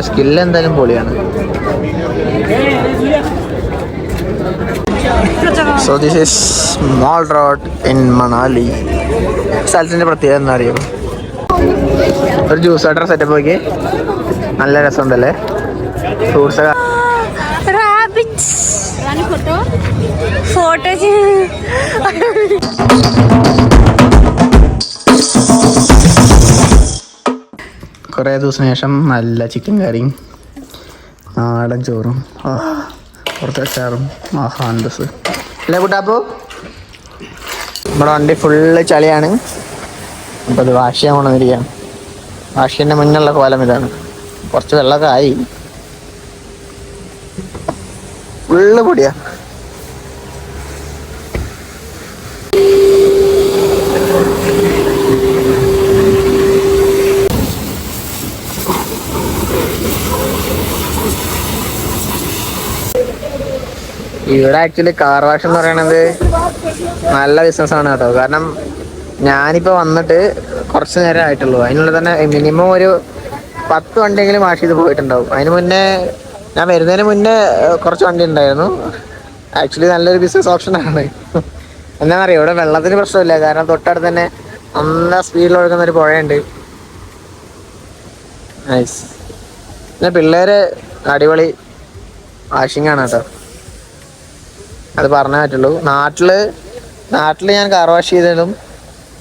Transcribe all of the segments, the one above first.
Skill എന്തായാലും പൊളിയാണ്. So this is mall road in Manali. സ്ഥലത്തിൻ്റെ പ്രത്യേകത എന്താ അറിയോ? ഒരു ജ്യൂസ് വാട്ടർ സെറ്റപ്പ് നോക്കി, നല്ല രസമുണ്ടല്ലേ. ഫ്രൂട്ട്സ് ഫോട്ടോ കുറേ ദിവസത്തിന് ശേഷം നല്ല ചിക്കൻ കറിയും നാടൻ ചോറും കുറച്ച് അച്ചാറും ആഹാന്തസ് അല്ലേ കുട്ടാപ്പോ. നമ്മുടെ വണ്ടി ഫുള്ള് ചളിയാണ്. അപ്പോൾ അത് വാഷ് ചെയ്യാൻ കൊണ്ടുവന്നിരിക്കുകയാണ്. വാഷ് ചെയ്യുന്ന മുന്നുള്ള കോലം ഇതാണ്. കുറച്ച് വെള്ളമൊക്കെ ആയി, ഫുള്ള് പൊടിയാ. ഇവിടെ ആക്ച്വലി കാർ വാഷ് എന്ന് പറയണത് നല്ല ബിസിനസ്സാണ് കേട്ടോ. കാരണം ഞാനിപ്പോൾ വന്നിട്ട് കുറച്ച് നേരം ആയിട്ടുള്ളൂ. അതിനുള്ളിൽ തന്നെ മിനിമം ഒരു 10 വണ്ടിയെങ്കിലും വാഷ് ചെയ്ത് പോയിട്ടുണ്ടാവും. അതിന് മുന്നേ ഞാൻ വരുന്നതിന് മുന്നേ കുറച്ച് വണ്ടി ഉണ്ടായിരുന്നു. ആക്ച്വലി നല്ലൊരു ബിസിനസ് ഓപ്ഷനാണ്. എന്താണെന്നറിയോ, ഇവിടെ വെള്ളത്തിന് പ്രശ്നമില്ല. കാരണം തൊട്ടടുത്ത് തന്നെ നല്ല സ്പീഡിൽ ഒഴുകുന്ന ഒരു പുഴയുണ്ട്. നൈസ്. പിന്നെ പിള്ളേര് അടിപൊളി വാഷിംഗ് ആണ് കേട്ടോ, അത് പറഞ്ഞേ പറ്റുള്ളൂ. നാട്ടിൽ ഞാൻ കാർ വാഷ് ചെയ്തതും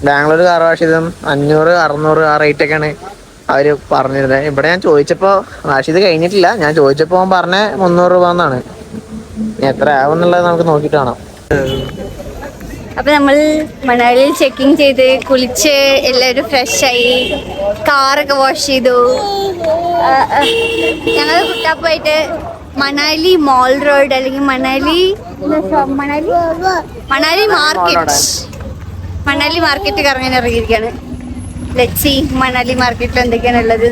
ബാംഗ്ലൂർ കാർ വാഷ് ചെയ്തതും 500, 600 ആ റേറ്റൊക്കെയാണ് അവർ പറഞ്ഞിരുന്നത്. ഇവിടെ ഞാൻ ചോദിച്ചപ്പോൾ വാഷ് ചെയ്ത് കഴിഞ്ഞിട്ടില്ല. ഞാൻ ചോദിച്ചപ്പോൾ പറഞ്ഞ 300 രൂപ എന്നാണ്. എത്ര ആവും എന്നുള്ളത് നമുക്ക് നോക്കിയിട്ട് കാണാം. അപ്പൊ നമ്മൾ മണാലിയിൽ ചെക്കിങ് ചെയ്ത് കുളിച്ച് എല്ലാവരും ഫ്രഷായി, കാറൊക്കെ വാഷ് ചെയ്തു. ഞങ്ങൾ കുട്ടാപ്പായിട്ട് മണാലി മോൾ റോഡ് അല്ലെങ്കിൽ മണാലി മാർക്കറ്റ് കറങ്ങാൻ ഇറങ്ങിയിരിക്കുകയാണ്. ലച്ചി മണാലി മാർക്കറ്റിൽ എന്തൊക്കെയാണ് ഉള്ളത്.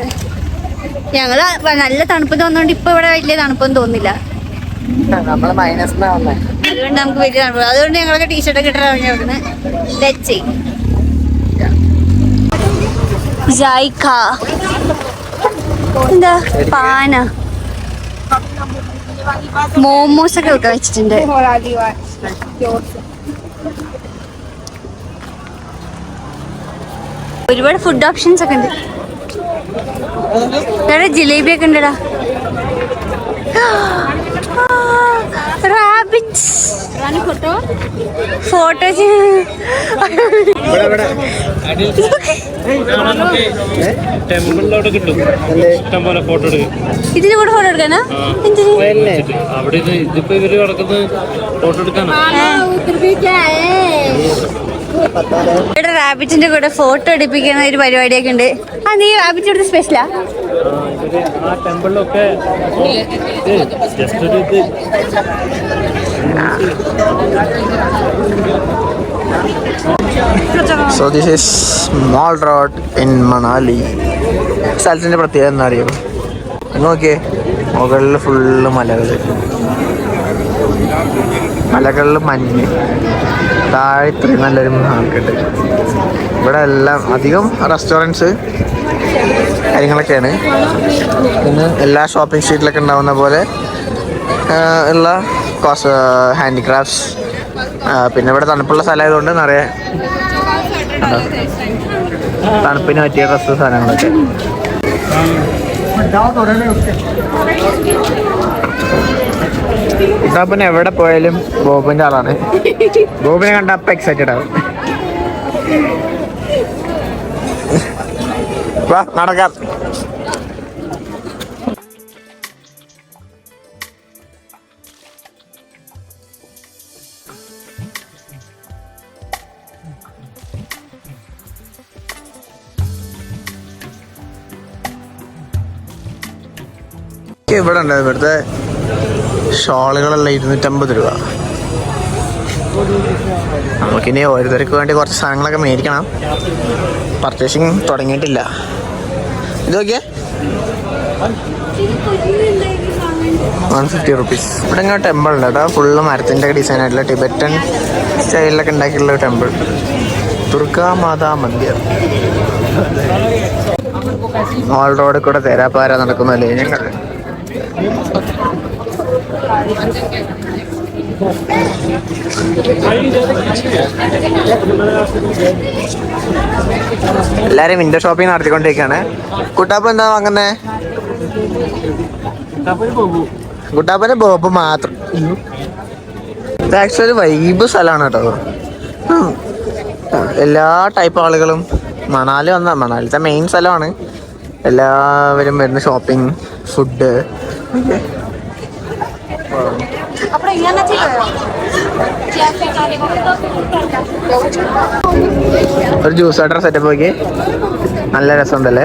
ഞങ്ങള് നല്ല തണുപ്പ് തോന്നുന്നുണ്ട്. ഇപ്പൊ ഇവിടെ വലിയ തണുപ്പൊന്നും തോന്നില്ല. അതുകൊണ്ട് നമുക്ക് വലിയ തണുപ്പ്. അതുകൊണ്ട് ഞങ്ങളൊക്കെ ടീഷർട്ടൊക്കെ ഇട്ട് ഇറങ്ങി വരുന്നത്. ലച്ചി ജായിക്ക എന്താ പാന മോമോസ് ഒക്കെ വെക്കാൻ വെച്ചിട്ടുണ്ട്. ഒരുപാട് ഫുഡ് ഓപ്ഷൻസ് ഒക്കെ ഉണ്ട്. ഇവിടെ ജിലേബി ഒക്കെ ഉണ്ടടാ. ഫോട്ടോ ഇതിന് കൂടെ ഫോട്ടോ എടുക്കാനാ? ഇവിടെ റാബിറ്റിന്റെ കൂടെ ഫോട്ടോ എടുപ്പിക്കുന്ന ഒരു പരിപാടിയൊക്കെ ഉണ്ട്. ആ നീ റാബിറ്റ് ഇവിടുത്തെ സ്പെഷ്യലാ? So this is Mall Road in Manali. സ്ഥലത്തിൻ്റെ പ്രത്യേകത എന്താ അറിയോ? നോക്കിയേ, മുകളിൽ ഫുള്ള് മലകളിൽ മഞ്ഞ്, താഴെ ഇത്രയും നല്ലൊരു മാർക്കറ്റ്. ഇവിടെ എല്ലാം അധികം റെസ്റ്റോറൻറ്റ്സ് കാര്യങ്ങളൊക്കെയാണ്. പിന്നെ എല്ലാ ഷോപ്പിംഗ് സ്ട്രീറ്റിലൊക്കെ ഉണ്ടാവുന്ന പോലെ ഉള്ള ഹാൻഡിക്രാഫ്റ്റ്സ്. പിന്നെ ഇവിടെ തണുപ്പുള്ള സ്ഥലമായതുകൊണ്ട് നിറയെ തണുപ്പിന് പറ്റിയ ഡ്രസ്സ് സാധനങ്ങളൊക്കെ. പിന്നെ എവിടെ പോയാലും ബോബിൻ്റെ ആളാണ്. ബോബിനെ കണ്ട അപ്പം എക്സൈറ്റഡ് ആവും. വാ നടക്കാം. ഇവിടെ ഉണ്ട് ഇവിടുത്തെ ഷോളുകളെല്ലാം 250 രൂപ. നമുക്കിനി ഓരോരുത്തർക്ക് വേണ്ടി കുറച്ച് സാധനങ്ങളൊക്കെ മേടിക്കണം. പർച്ചേസിങ് തുടങ്ങിയിട്ടില്ല. ഇതൊക്കെ 150 റുപ്പീസ്. ഇവിടെ ഇങ്ങനെ ടെമ്പിൾ ഉണ്ട് കേട്ടോ. ഫുള്ള് മരത്തിൻ്റെ ഡിസൈൻ ആയിട്ടുള്ള ടിബറ്റൻ സ്റ്റൈലിലൊക്കെ ഉണ്ടാക്കിയിട്ടുള്ള ടെമ്പിൾ. ദുർഗാ മാതാ മന്ദിർ. മോൾ റോഡിൽ കൂടെ തേരാപ്പാര നടക്കുന്നല്ലേ ഞങ്ങൾ. എല്ലാരും വിൻഡോ ഷോപ്പിംഗ് നടത്തിക്കൊണ്ടിരിക്കുകയാണ്. കുട്ടാപ്പ എന്താ വാങ്ങുന്നേ? കുട്ടാപ്പന് ബോബ് മാത്രം. ഇത് ആക്ച്വലി വൈബ് സ്ഥലമാണ് കേട്ടോ. എല്ലാ ടൈപ്പ് ആളുകളും മണാലി മണാലിത്തെ മെയിൻ സ്ഥലമാണ്. എല്ലാവരും വരുന്ന ഷോപ്പിംഗ്, ഫുഡ്. ഒരു ജ്യൂസ് വാട്ടർ സെറ്റപ്പ് നോക്കി, നല്ല രസമുണ്ടല്ലേ.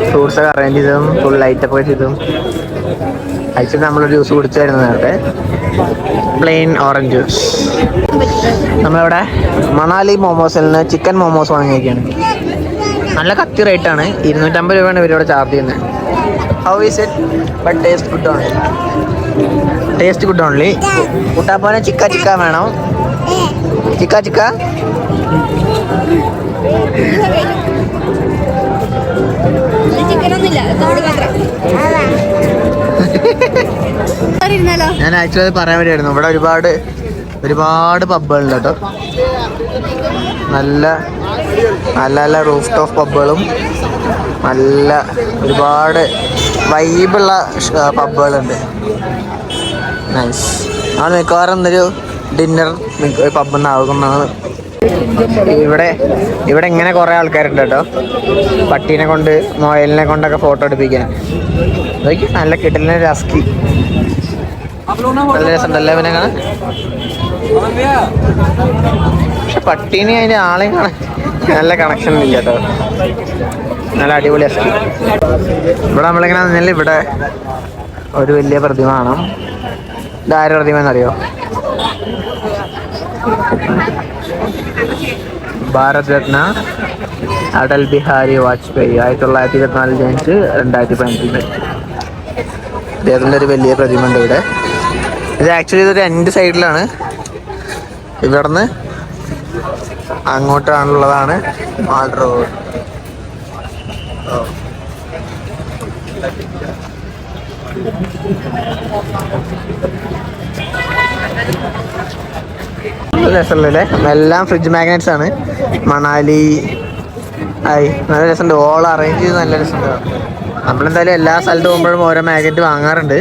ഫ്രൂട്ട്സ് ഒക്കെ അറേഞ്ച് ചെയ്തും ഫുൾ ലൈറ്റപ്പ് ചെയ്തും ആക്ച്വലി നമ്മളൊരു ജ്യൂസ് കുടിച്ചായിരുന്നു നേരത്തെ, പ്ലെയിൻ ഓറഞ്ച് ജ്യൂസ്. നമ്മളിവിടെ മണാലി മോമോസിൽ നിന്ന് ചിക്കൻ മോമോസ് വാങ്ങിയിരിക്കുകയാണ്. നല്ല കത്തി റേറ്റാണ്, 250 രൂപയാണ് ഇവരിവിടെ ചാർജ് ചെയ്യുന്നത്. How is it? But taste good only. Taste good only. കുട്ടാപ്പാന് ചിക്ക വേണം. ചിക്ക ഞാൻ ആക്ച്വലി പറയാൻ വേണ്ടിയായിരുന്നു, ഇവിടെ ഒരുപാട് പബ്ബുകളുണ്ട് കേട്ടോ. നല്ല നല്ല റൂഫ് ടോപ്പ് പബ്ബുകളും നല്ല ഒരുപാട് വൈബുള്ള പബ്ബുകളുണ്ട്. നൈസ്. നമ്മൾ മിക്കവാറും ഒരു ഡിന്നർ പബ്ബിൽ നിന്ന് ആകുന്നതാണ്. ഇവിടെ ഇങ്ങനെ കുറേ ആൾക്കാരുണ്ട് കേട്ടോ, പട്ടീനെ കൊണ്ട് മൊയലിനെ കൊണ്ടൊക്കെ ഫോട്ടോ എടുപ്പിക്കാൻ. അതൊക്കെ നല്ല കിട്ടലിനെ രസ്കി, നല്ല രസമുണ്ടല്ലേ അവനെ കാണാൻ. പക്ഷെ പട്ടീനെ അതിൻ്റെ ആളെയും കാണാൻ നല്ല കണക്ഷൻ ഇല്ല കേട്ടോ. നല്ല അടിപൊളി അസ്കി. ഇവിടെ നമ്മളിങ്ങനെ നിന്നില്ല, ഇവിടെ ഒരു വലിയ പ്രതിമ കാണാം. ഇതാര പ്രതിമ എന്നറിയോ? ഭാരത് രത്ന അടൽ ബിഹാരി വാജ്പേയി 1924 ജനിച്ച് 2015. അദ്ദേഹത്തിൻ്റെ ഒരു വലിയ പ്രതിമ ഉണ്ട് ഇവിടെ. ഇത് ആക്ച്വലി ഇതൊരു എൻഡ് സൈഡിലാണ്, ഇവിടുന്ന് അങ്ങോട്ടാണുള്ളതാണ് മാൾ റോഡ്. രസമല്ലേ? എല്ലാം ഫ്രിഡ്ജ് മാഗ്നറ്റ്സ് ആണ്. മണാലി നല്ല രസമുണ്ട്, ഓൾ അറേഞ്ച് ചെയ്ത് നല്ല രസമുണ്ട്. നമ്മളെന്തായാലും എല്ലാ സ്ഥലത്ത് പോകുമ്പോഴും ഓരോ മാഗ്നറ്റ് വാങ്ങാറുണ്ട്.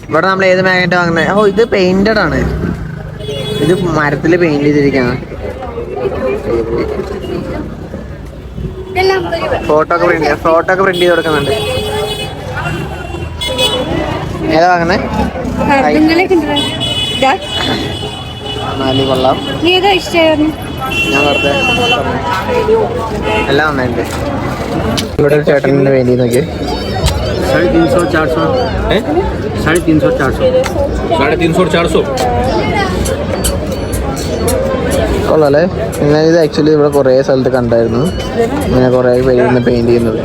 ഇവിടെ നമ്മൾ ഏത് മാഗ്നറ്റ് വാങ്ങുന്നത്? ഓ, ഇത് പെയിന്റഡ് ആണ്, ഇത് മരത്തിൽ പെയിന്റ് ചെയ്തിരിക്കുകയാണ്. ഫോട്ടോ ഒക്കെ പ്രിന്റ് ചെയ്ത് കൊടുക്കുന്നുണ്ട്. ഏതാ വാങ്ങുന്നത്? മണാലി കൊള്ളാം. ഞാൻ വെറുതെ എല്ലാം നന്നായിട്ടുണ്ട്. ഇവിടെ ഒരു ചേട്ടൻ്റെ വേണ്ടി നോക്കി 350-400 കൊള്ളാല്ലേ. ഞാനിത് ആക്ച്വലി ഇവിടെ കുറേ സ്ഥലത്ത് കണ്ടായിരുന്നു, ഇങ്ങനെ കുറേ പേര് പെയിന്റ് ചെയ്യുന്നത്.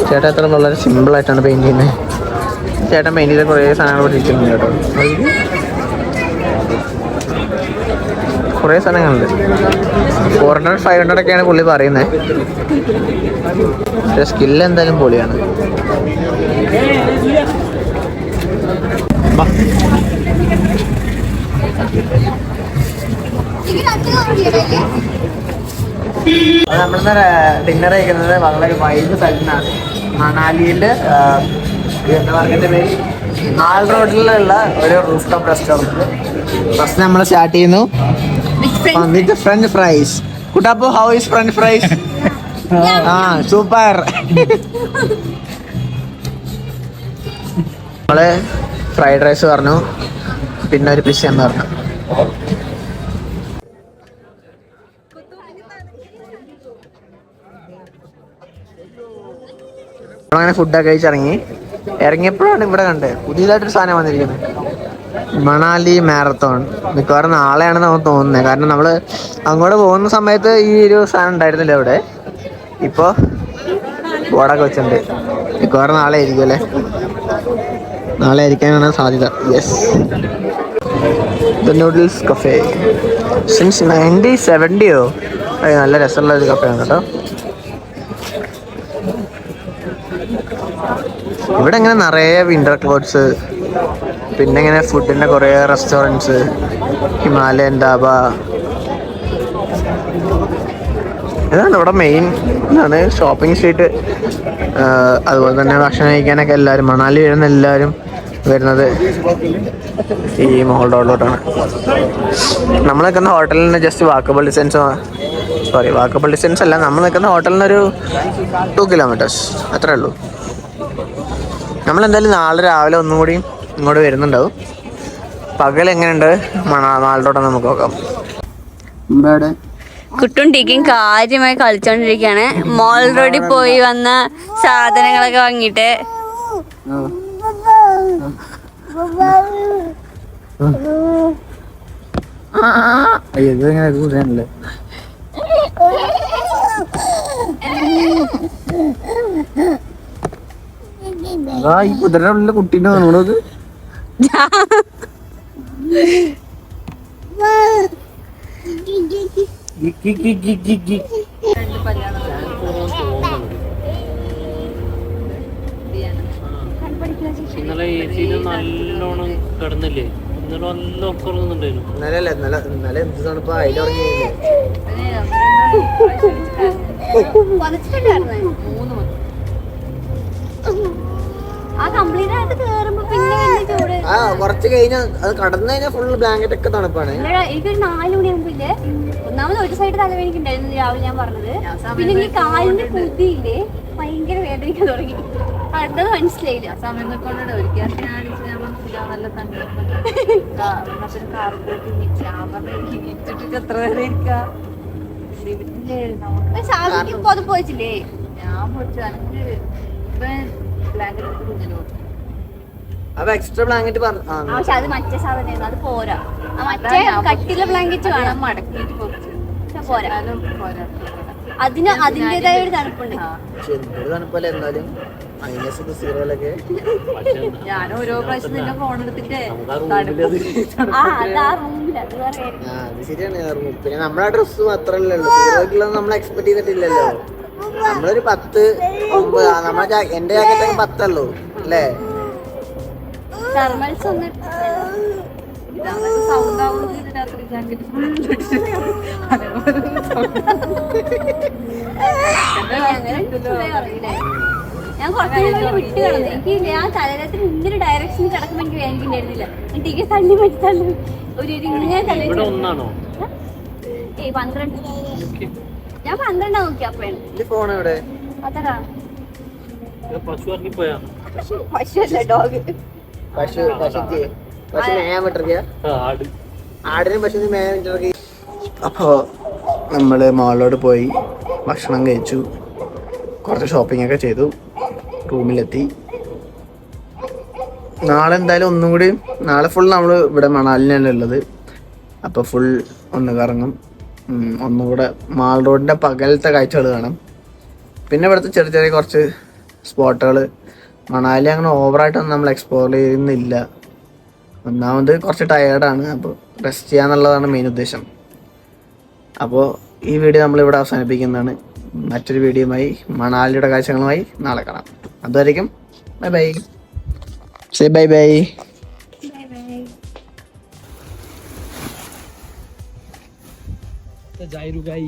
ചേട്ടൻ അത്ര വളരെ സിമ്പിളായിട്ടാണ് പെയിന്റ് ചെയ്യുന്നത്. ചേട്ടൻ പെയിന്റ് ചെയ്ത കുറേ സാധനങ്ങൾ പഠിച്ചിട്ടുണ്ട് കേട്ടോ. കുറേ സാധനങ്ങളുണ്ട്. 400-500 ഒക്കെയാണ് പുള്ളി പറയുന്നത്. പക്ഷേ സ്കില്ല് എന്തായാലും പൊളിയാണ്. നമ്മളിന്ന് ഡിന്നർ കഴിക്കുന്നത് വളരെ വൈബ് സ്ഥലത്താണ്. മണാലിയില് എന്താ പറയുക പേര്, മാൾ റോഡിലുള്ള ഒരു റൂഫ് ടോപ്പ് റെസ്റ്റോറൻറ്റ്. ഫസ്റ്റ് നമ്മൾ സ്റ്റാർട്ട് ചെയ്യുന്നു with French fries. Kuttappu, how is French fries? Super. നമ്മള് ഫ്രൈഡ് റൈസ് പറഞ്ഞു, പിന്നെ ഒരു പിസ്സ എന്ന് പറഞ്ഞു. നമ്മളങ്ങനെ ഫുഡൊക്കെ ഇറങ്ങിയപ്പോഴാണ് ഇവിടെ കണ്ടത് പുതിയതായിട്ടൊരു സാധനം വന്നിരിക്കുന്നത്, മണാലി മാരത്തോൺ. മിക്കവാറും നാളെയാണെന്ന് നമുക്ക് തോന്നുന്നത്, കാരണം നമ്മൾ അങ്ങോട്ട് പോകുന്ന സമയത്ത് ഈ ഒരു സാധനം ഉണ്ടായിരുന്നില്ല ഇവിടെ. ഇപ്പോൾ ബോർഡൊക്കെ വെച്ചിട്ടുണ്ട്. മിക്കവാറും നാളെ ആയിരിക്കും അല്ലേ, നാളെ ആയിരിക്കാനാണ് സാധ്യത. Yes, the noodles cafe since 1970. നല്ല രസമുള്ള ഒരു കഫേയാണ് കേട്ടോ. ഇവിടെ ഇങ്ങനെ നിറയെ വിന്റർ ക്ലോത്ത്സ്, പിന്നെ ഇങ്ങനെ ഫുഡിന്റെ കുറേ റെസ്റ്റോറൻറ്റ്സ്, ഹിമാലയൻ ധാബ. ഇതാണ് ഇവിടെ മെയിൻ ഇതാണ് ഷോപ്പിംഗ് സ്ട്രീറ്റ്. അതുപോലെ തന്നെ ഭക്ഷണം കഴിക്കാനൊക്കെ എല്ലാവരും മണാലി വരുന്ന എല്ലാവരും വരുന്നത് ഈ മോൾ റോഡിലോട്ടാണ്. നമ്മൾ നിൽക്കുന്ന ഹോട്ടലിൽ നിന്ന് ജസ്റ്റ് വാക്കബിൾ ഡിസ്റ്റൻസ് അല്ല, നമ്മൾ നിൽക്കുന്ന ഹോട്ടലിൽ നിന്നൊരു 2 കിലോമീറ്റേഴ്സ് അത്രേ ഉള്ളൂ. നമ്മളെന്തായാലും നാളെ രാവിലെ ഒന്നും കൂടി ഇങ്ങോട്ട് വരുന്നുണ്ടാവും. പകൽ എങ്ങനെയുണ്ട് നാളിലോട്ടാണ് നമുക്ക് നോക്കാം. കുട്ടും ടീക്കും കാര്യമായി കളിച്ചോണ്ടിരിക്കുകയാണ്. മോൾ റോഡിൽ പോയി വന്ന സാധനങ്ങളൊക്കെ വാങ്ങിയിട്ട് ഈ കുതിരയുടെ ഉള്ളിലെ കുട്ടീനെ തോന്നുന്നത് ഇന്നലെ AC നല്ലോണം കിടന്നില്ലേ? ഇന്നലെ നല്ല ഉറങ്ങുന്നുണ്ടായിരുന്നു. ഇന്നലെ എന്ത് തണുപ്പാ അതിലുറങ്ങിയില്ലേ? കുറച്ച് കഴിഞ്ഞാൽ അത് കടന്നു കഴിഞ്ഞാൽ ഫുള്ള് ബ്ലാങ്കറ്റ് ഒക്കെ തണുപ്പാണ്. എനിക്കൊരു 4 മണിയാകുമ്പില്ലേ ഒന്നാമത് ഒരു സൈഡ് തലവേദനയ്ക്കുണ്ടായിരുന്നു രാവിലെ ഞാൻ പറഞ്ഞത്. പിന്നെ എനിക്ക് കാലിന്റെ കുതിയില്ലേ ഭയങ്കര വേദനിക്കാൻ തുടങ്ങി. അടുത്തത് മനസ്സിലായില്ല. സമയം കൊണ്ടോ പൊതുപ്പ് വെച്ചില്ലേ ഞാൻ പൊടിച്ചു. അപ്പൊ എക്സ്ട്രാ ബ്ലാങ്കറ്റ് പക്ഷെ അത് മറ്റേ സാധനം അത് പോരാ. മറ്റേ കട്ടിയുള്ള ബ്ലാങ്കറ്റ് വേണം മടക്കിട്ട് പോരാ. അതിന് അതിൻ്റെതായ ഒരു തണുപ്പുണ്ട്. തണുപ്പല്ലേ എന്നാലും -0 ഞാൻ ഓരോ പ്രാവശ്യം നിന്റെ ഫോൺ എടുത്തിട്ട് ശരിയാണ്. പിന്നെ നമ്മളെ ഡ്രസ്സ് മാത്രല്ലേ ഉള്ളൂ, 0 നമ്മൾ എക്സ്പെക്ട് ചെയ്തിട്ടില്ലല്ലോ. നമ്മളൊരു 10 നമ്മളെ എന്റെ ജാക്കറ്റ് 10 ഉള്ളൂ അല്ലേ? തെർമൽസ് ഒന്ന് സൗണ്ട് ആവുന്നത് രാത്രി ജാക്കറ്റ് ഞാൻ കുറച്ചു വിട്ട് കിടന്നു. എനിക്ക് ഞാൻ തലരാത്രി ഇന്നൊരു ഡയറക്ഷനിൽ കിടക്കുമ്പോൾ എനിക്ക് വേദനിക്കുന്നുണ്ടായിരുന്നില്ല. എനിക്ക് തള്ളി മറ്റു തള്ളി ഒരു ഇങ്ങനെ തള്ളി 12. ഞാൻ 12 നോക്കി അപ്പോഴാണ് അതരാ പശുവല്ല ഡോഗ്. അപ്പോ നമ്മള് മാളിലോട്ട് പോയി ഭക്ഷണം കഴിച്ചു, കുറച്ച് ഷോപ്പിംഗ് ഒക്കെ ചെയ്തു, റൂമിലെത്തി. നാളെ എന്തായാലും ഒന്നും കൂടി നാളെ ഫുൾ നമ്മൾ ഇവിടെ മണാലിനാണ് ഉള്ളത്. അപ്പോൾ ഫുൾ ഒന്ന് കറങ്ങും, ഒന്നുകൂടെ മാൾ റോഡിൻ്റെ പകലത്തെ കാഴ്ചകൾ കാണാം. പിന്നെ ഇവിടുത്തെ ചെറിയ ചെറിയ കുറച്ച് സ്പോട്ടുകൾ. മണാലി അങ്ങനെ ഓവറായിട്ടൊന്നും നമ്മൾ എക്സ്പ്ലോർ ചെയ്യുന്നില്ല. ഒന്നാമത് കുറച്ച് ടയേർഡാണ്, അപ്പോൾ റെസ്റ്റ് ചെയ്യാന്നുള്ളതാണ് മെയിൻ ഉദ്ദേശം. അപ്പോൾ ഈ വീഡിയോ നമ്മളിവിടെ അവസാനിപ്പിക്കുന്നതാണ്. മറ്റൊരു വീഡിയോയുമായി മണാലിയുടെ കാഴ്ചകളുമായി നാളെ കാണാം. അതുവരെയും bye bye. Say bye bye. जायरू गाई